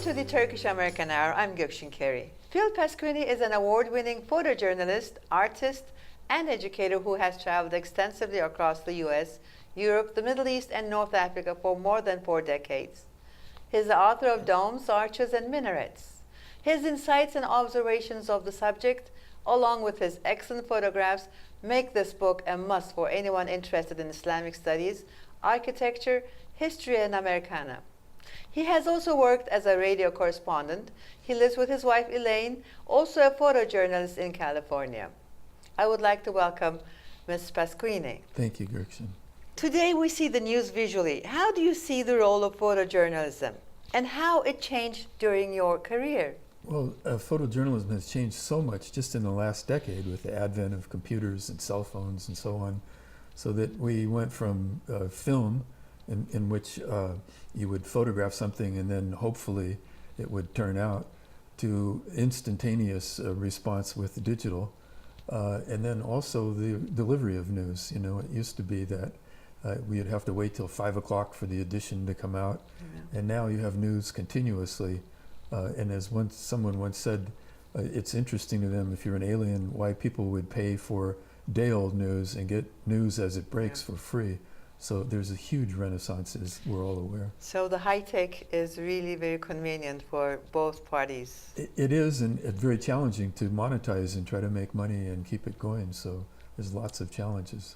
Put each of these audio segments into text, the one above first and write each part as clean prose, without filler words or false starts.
to the Turkish-American Hour. I'm Goksin Carey. Phil Pasquini is an award-winning photojournalist, artist, and educator who has traveled extensively across the U.S., Europe, the Middle East, and North Africa for more than 4 decades. He's the author of Domes, Arches, and Minarets. His insights and observations of the subject, along with his excellent photographs, make this book a must for anyone interested in Islamic studies, architecture, history, and Americana. He has also worked as a radio correspondent. He lives with his wife Elaine, also a photojournalist in California. I would like to welcome Ms. Pasquini. Thank you, Goksin. Today we see the news visually. How do you see the role of photojournalism and how it changed during your career? Well, photojournalism has changed so much just in the last decade with the advent of computers and cell phones and so on, so that we went from film in which you would photograph something and then hopefully it would turn out, to instantaneous response with digital, and then also the delivery of news. You know, it used to be that we'd have to wait till 5 o'clock for the edition to come out, and now you have news continuously. And as someone once said, it's interesting to them, if you're an alien, why people would pay for day-old news and get news as it breaks for free. So there's a huge renaissance, as we're all aware. So the high-tech is really very convenient for both parties. It is, and it's very challenging to monetize and try to make money and keep it going. So there's lots of challenges.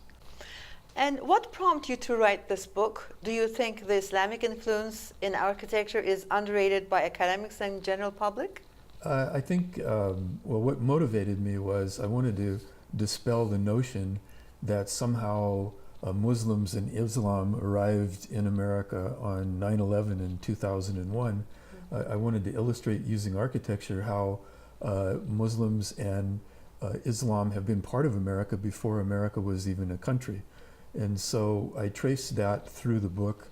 And what prompted you to write this book? Do you think the Islamic influence in architecture is underrated by academics and general public? I think, well, what motivated me was I wanted to dispel the notion that somehow Muslims and Islam arrived in America on 9/11 in 2001. I wanted to illustrate using architecture how Muslims and Islam have been part of America before America was even a country. And so I traced that through the book,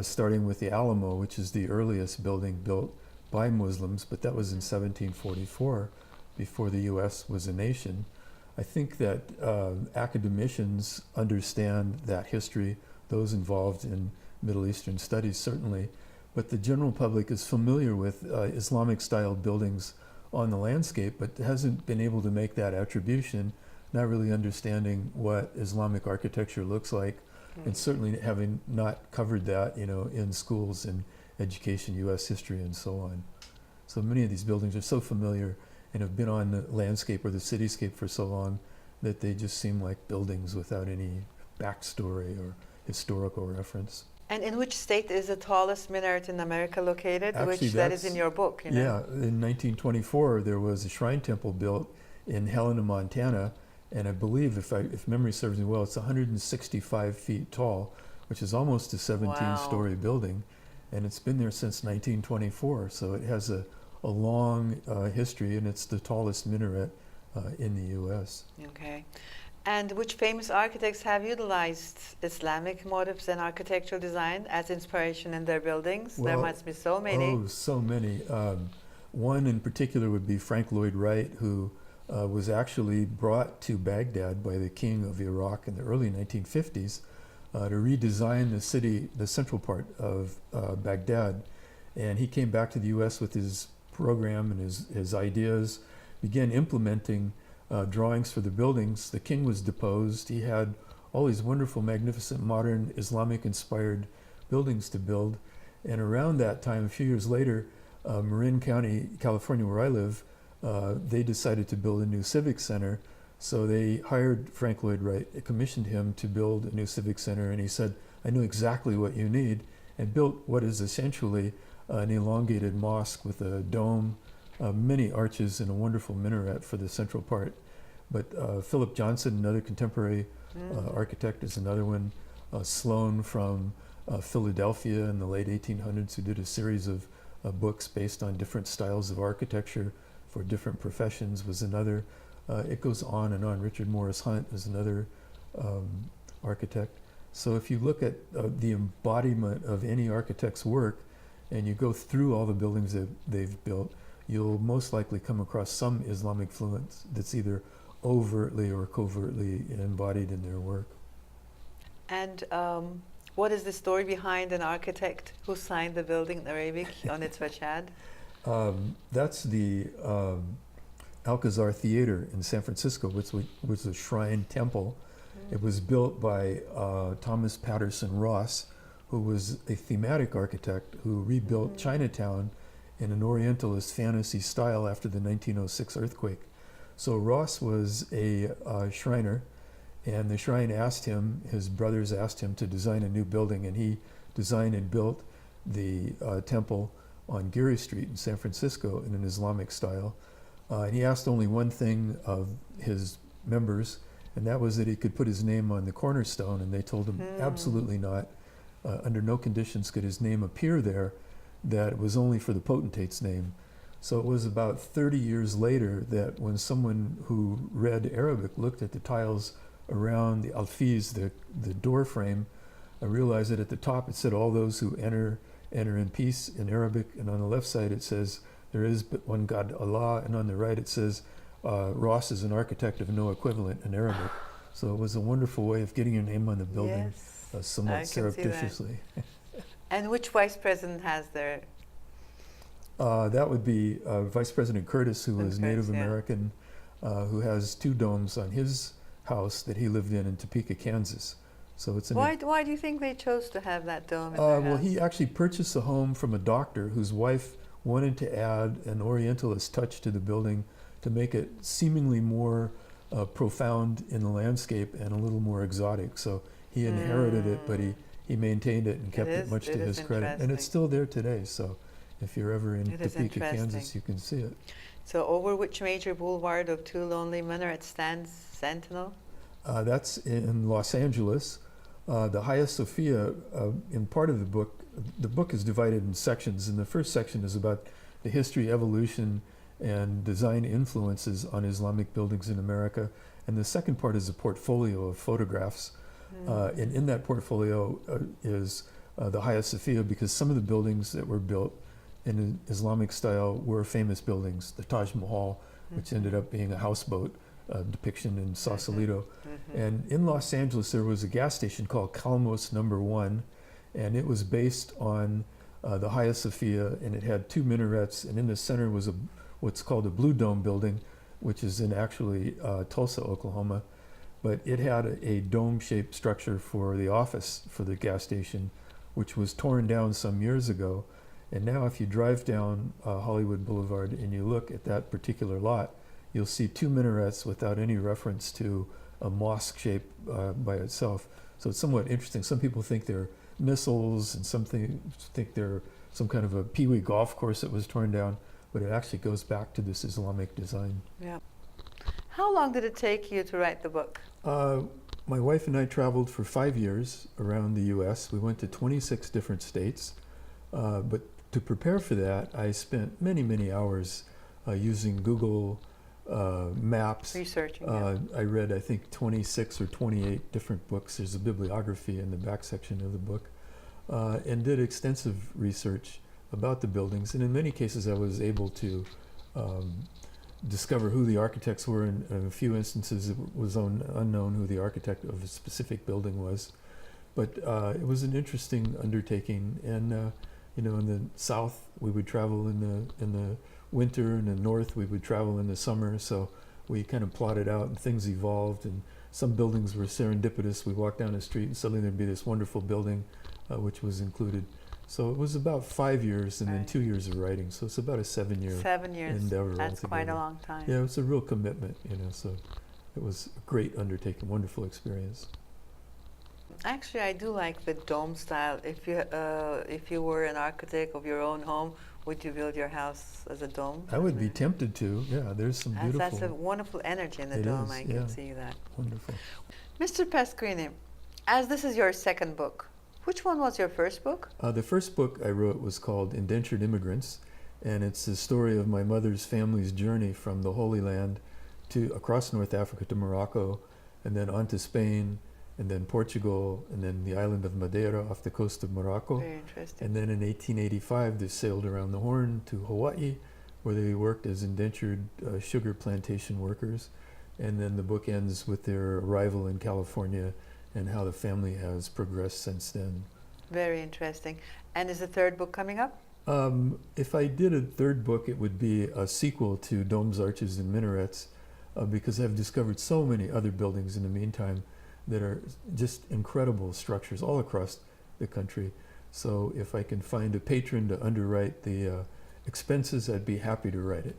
starting with the Alamo, which is the earliest building built by Muslims, but that was in 1744, before the U.S. was a nation. I think that academicians understand that history, those involved in Middle Eastern studies certainly, but the general public is familiar with Islamic-style buildings on the landscape, but hasn't been able to make that attribution, not really understanding what Islamic architecture looks like, and certainly having not covered that, you know, in schools and education, U.S. history, and so on. So many of these buildings are so familiar and have been on the landscape or the cityscape for so long that they just seem like buildings without any backstory or historical reference. And in which state is the tallest minaret in America located? Actually, that is in your book, you know? Yeah, in 1924 there was a shrine temple built in Helena, Montana, and I believe, if memory serves me well, it's 165 feet tall, which is almost a 17-story building, and it's been there since 1924, so it has a long history, and it's the tallest minaret in the U.S. Okay. And which famous architects have utilized Islamic motifs and architectural design as inspiration in their buildings? Well, there must be so many. Oh, so many. One in particular would be Frank Lloyd Wright, who was actually brought to Baghdad by the king of Iraq in the early 1950s to redesign the city, the central part of Baghdad. And he came back to the U.S. with his program and his ideas, began implementing drawings for the buildings. The king was deposed. He had all these wonderful, magnificent, modern, Islamic-inspired buildings to build. And around that time, a few years later, Marin County, California, where I live, they decided to build a new civic center. So they hired Frank Lloyd Wright, commissioned him to build a new civic center, and he said, I know exactly what you need, and built what is essentially an elongated mosque with a dome, many arches, and a wonderful minaret for the central part. But Philip Johnson, another contemporary architect, is another one. Sloan from Philadelphia in the late 1800s, who did a series of books based on different styles of architecture for different professions, was another. It goes on and on. Richard Morris Hunt is another architect. So if you look at the embodiment of any architect's work, and you go through all the buildings that they've built, you'll most likely come across some Islamic influence that's either overtly or covertly embodied in their work. And What is the story behind an architect who signed the building in Arabic on its fachad? That's the Alcazar Theater in San Francisco, which was a shrine temple. It was built by Thomas Patterson Ross, who was a thematic architect who rebuilt Chinatown in an Orientalist fantasy style after the 1906 earthquake. So Ross was a Shriner, and the Shrine asked him, his brothers asked him to design a new building, and he designed and built the temple on Geary Street in San Francisco in an Islamic style. And he asked only one thing of his members, and that was that he could put his name on the cornerstone, and they told him absolutely not. Under no conditions could his name appear there, that it was only for the potentate's name. So it was about 30 years later that when someone who read Arabic looked at the tiles around the alfiz, the door frame, I realized that at the top it said, "All those who enter in peace" in Arabic, and on the left side it says, "There is but one God, Allah," and on the right it says, "Ross is an architect of no equivalent" in Arabic. So it was a wonderful way of getting your name on the building, Yes, somewhat surreptitiously. And which vice president has their? That would be Vice President Curtis, who was Native Curtis, yeah. American, who has 2 domes on his house that he lived in Topeka, Kansas. So it's Why do you think they chose to have that dome in their well, house? he actually purchased a home from a doctor whose wife wanted to add an Orientalist touch to the building to make it seemingly more profound in the landscape and a little more exotic. So he inherited it, but he maintained it and kept it much to his credit. And it's still there today. So if you're ever in Topeka, Kansas, you can see it. So over which major boulevard of 2 lonely minarets stands Sentinel? That's in Los Angeles. The Hagia Sophia, in part of the book is divided in sections, and the first section is about the history, evolution, and design influences on Islamic buildings in America. And the second part is a portfolio of photographs. And in that portfolio is the Hagia Sophia, because some of the buildings that were built in an Islamic style were famous buildings. The Taj Mahal, which ended up being a houseboat depiction in Sausalito. And in Los Angeles, there was a gas station called Calmos Number 1, and it was based on the Hagia Sophia, and it had 2 minarets, and in the center was what's called a Blue Dome building, which is in actually Tulsa, Oklahoma. But it had a dome-shaped structure for the office for the gas station, which was torn down some years ago. And now if you drive down Hollywood Boulevard and you look at that particular lot, you'll see 2 minarets without any reference to a mosque shape by itself. So it's somewhat interesting. Some people think they're missiles, and some think they're some kind of a Pee-wee golf course that was torn down, but it actually goes back to this Islamic design. Yeah. How long did it take you to write the book? My wife and I traveled for 5 years around the U.S. We went to 26 different states, but to prepare for that, I spent many hours using Google Maps. Researching. I read, I think, 26 or 28 different books. There's a bibliography in the back section of the book, and did extensive research about the buildings. And in many cases, I was able to discover who the architects were. In a few instances, it was unknown who the architect of a specific building was. But it was an interesting undertaking. And in the south, we would travel in the winter, and in the north, we would travel in the summer. So we kind of plotted out, and things evolved. And some buildings were serendipitous. We walked down the street, and suddenly there'd be this wonderful building, which was included. So it was about 5 years, and then 2 years of writing. So it's about a 7-year 7 years. endeavor. That's altogether. quite a long time. Yeah, it's a real commitment, so it was a great undertaking, wonderful experience. Actually, I do like the dome style. If you were an architect of your own home, would you build your house as a dome? I would be tempted to. Yeah, there's some beautiful. That's a wonderful energy in the It dome. is, I can see that. Wonderful. Mr. Pasquini, as this is your second book, which one was your first book? The first book I wrote was called Indentured Immigrants, and it's the story of my mother's family's journey from the Holy Land across North Africa to Morocco, and then on to Spain, and then Portugal, and then the island of Madeira off the coast of Morocco. Very interesting. And then in 1885, they sailed around the Horn to Hawaii, where they worked as indentured sugar plantation workers. And then the book ends with their arrival in California and how the family has progressed since then. Very interesting. And is the third book coming up? If I did a third book, it would be a sequel to Domes, Arches, and Minarets, because I've discovered so many other buildings in the meantime that are just incredible structures all across the country. So if I can find a patron to underwrite the expenses, I'd be happy to write it.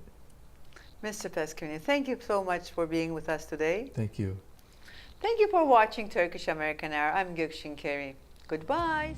Mr. Pasquini, thank you so much for being with us today. Thank you. Thank you for watching Turkish-American Hour. I'm Goksin Carey. Goodbye.